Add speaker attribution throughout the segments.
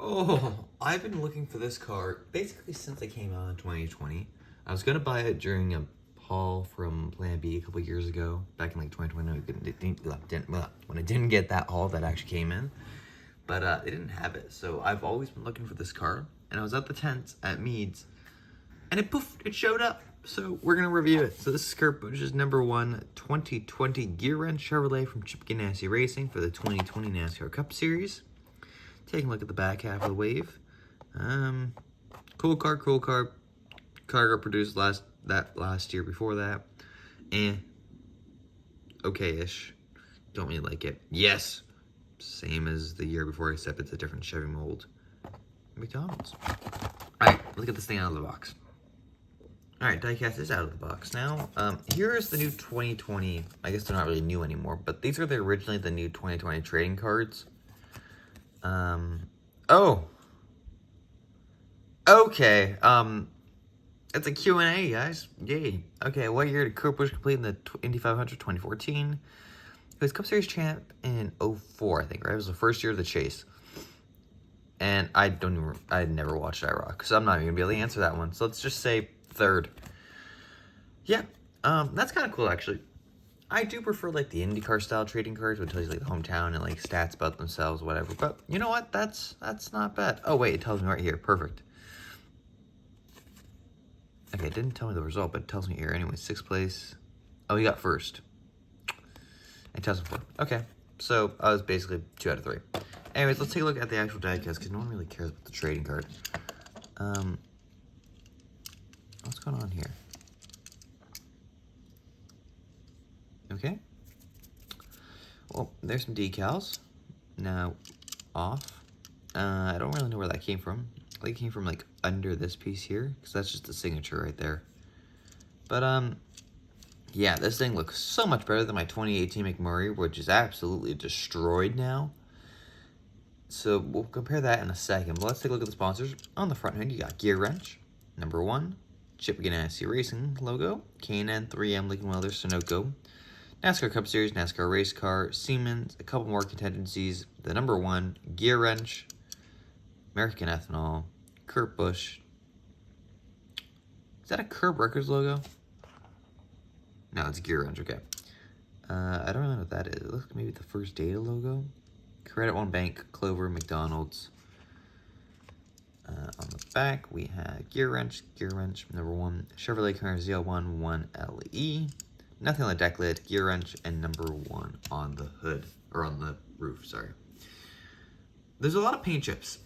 Speaker 1: Oh, I've been looking for this car basically since it came out in 2020. I was gonna buy it during a haul from Plan B a couple years ago, back in like 2020. When it didn't get that haul that actually came in, but they didn't have it. So I've always been looking for this car, and I was at the tent at Meads, and it showed up. So we're gonna review it. So this is Kurt Busch's #1 2020 Gearwrench Chevrolet from Chip Ganassi Racing for the 2020 NASCAR Cup Series. Taking a look at the back half of the wave. Cool car. Car got produced last year before that. Okay-ish. Don't really like it. Yes. Same as the year before, except it's a different Chevy mold. McDonald's. Alright, let's get this thing out of the box. Alright, Diecast is out of the box now. Here is the new 2020. I guess they're not really new anymore, but these are originally the new 2020 trading cards. Oh. Okay, it's a Q&A, guys. Yay. Okay, what year did Kurt Busch complete in the Indy 500? 2014. He was Cup Series champ in 04, I think, right? It was the first year of the chase. And I never watched IROC, so I'm not even gonna be able to answer that one. So let's just say third. Yeah, that's kind of cool, actually. I do prefer, like, the IndyCar style trading cards, which tells you, like, the hometown and, like, stats about themselves, whatever. But you know what? That's not bad. Oh, wait, it tells me right here. Perfect. Okay, it didn't tell me the result, but it tells me here. Anyway, 6th place. Oh, he got first. It tells me 4. Okay, so I was basically 2 out of 3. Anyways, let's take a look at the actual diecast, because no one really cares about the trading card. What's going on here? Okay. Well, there's some decals. Now, off. I don't really know where that came from. I think it came from, like, under this piece here, because that's just the signature right there. But, yeah, this thing looks so much better than my 2018 McMurray, which is absolutely destroyed now. So, we'll compare that in a second. But let's take a look at the sponsors. On the front end, you got Gearwrench, #1, Chip Ganassi Racing logo, K&N, 3M, Lincoln Welder, Sunoco, NASCAR Cup Series, NASCAR Race Car, Siemens, a couple more contingencies, the #1, Gearwrench, American Ethanol, Kurt Busch. Is that a Curb Records logo? No, it's Gearwrench, okay. I don't really know what that is. It looks like maybe the First Data logo. Credit One Bank, Clover, McDonald's. On the back, we have Gearwrench, #1, Chevrolet Camaro ZL1 1LE. Nothing on the deck lid, Gearwrench, and #1 on the hood, or on the roof, sorry. There's a lot of paint chips.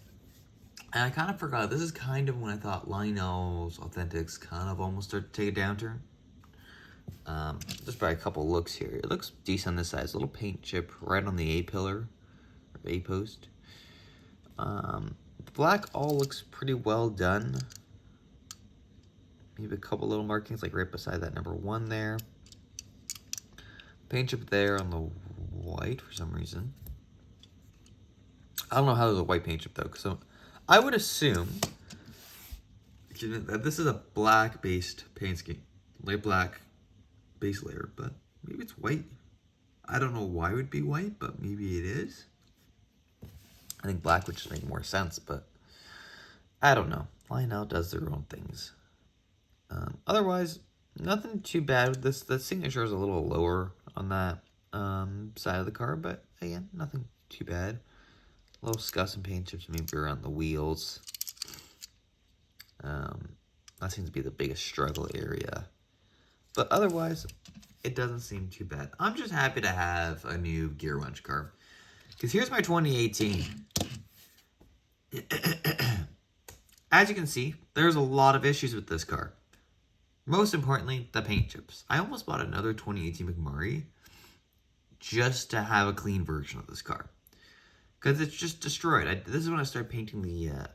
Speaker 1: And I kind of forgot, this is kind of when I thought Lionel's Authentics kind of almost started to take a downturn. Just by a couple looks here. It looks decent on this side. It's a little paint chip right on the A-pillar, or A-post. The black all looks pretty well done. Maybe a couple little markings, like right beside that #1 there. Paint chip there on the white for some reason. I don't know how there's a white paint chip though, so I would assume that this is a black-based paint scheme, like black base layer, but maybe it's white. I don't know why it would be white, but maybe it is. I think black would just make more sense, but I don't know. Lionel does their own things. Otherwise, nothing too bad with this. The signature is a little lower on that side of the car, but again, nothing too bad. A little scuffs and paint chips maybe around the wheels. That seems to be the biggest struggle area. But otherwise, it doesn't seem too bad. I'm just happy to have a new Gearwrench car. Because here's my 2018. As you can see, there's a lot of issues with this car. Most importantly, the paint chips. I almost bought another 2018 McMurray just to have a clean version of this car. Because it's just destroyed. This is when I started painting the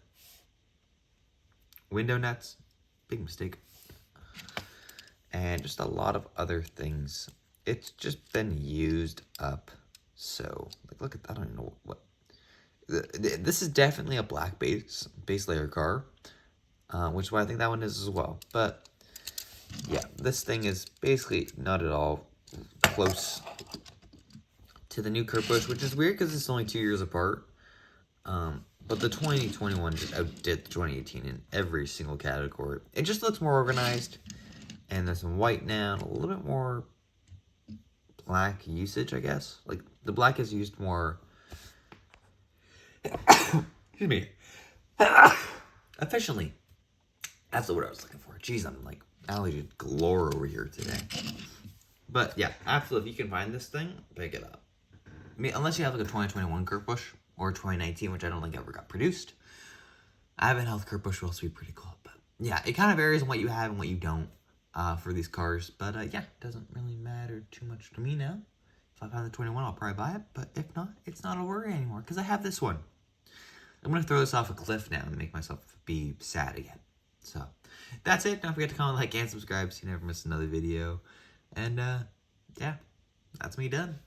Speaker 1: window nuts. Big mistake. And just a lot of other things. It's just been used up. So, like, look at that. I don't even know what. This is definitely a black base layer car. Which is why I think that one is as well. But, yeah, this thing is basically not at all close to the new Kurt Busch, which is weird because it's only 2 years apart. But the 2021 just outdid the 2018 in every single category. It just looks more organized. And there's some white now, and a little bit more black usage, I guess. Like, the black is used more... Excuse me. Efficiently. That's the word I was looking for. Jeez, I'm like allergy galore over here today. But yeah, absolutely. If you can find this thing, pick it up. I mean, unless you have like a 2021 Kurt Busch or 2019, which I don't think ever got produced. I haven't held Kurt Busch, will also be pretty cool. But yeah, it kind of varies on what you have and what you don't for these cars. But yeah, it doesn't really matter too much to me now. If I find the 21, I'll probably buy it. But if not, it's not a worry anymore because I have this one. I'm going to throw this off a cliff now and make myself be sad again. So, that's it. Don't forget to comment, like, and subscribe so you never miss another video. And, yeah, that's me done.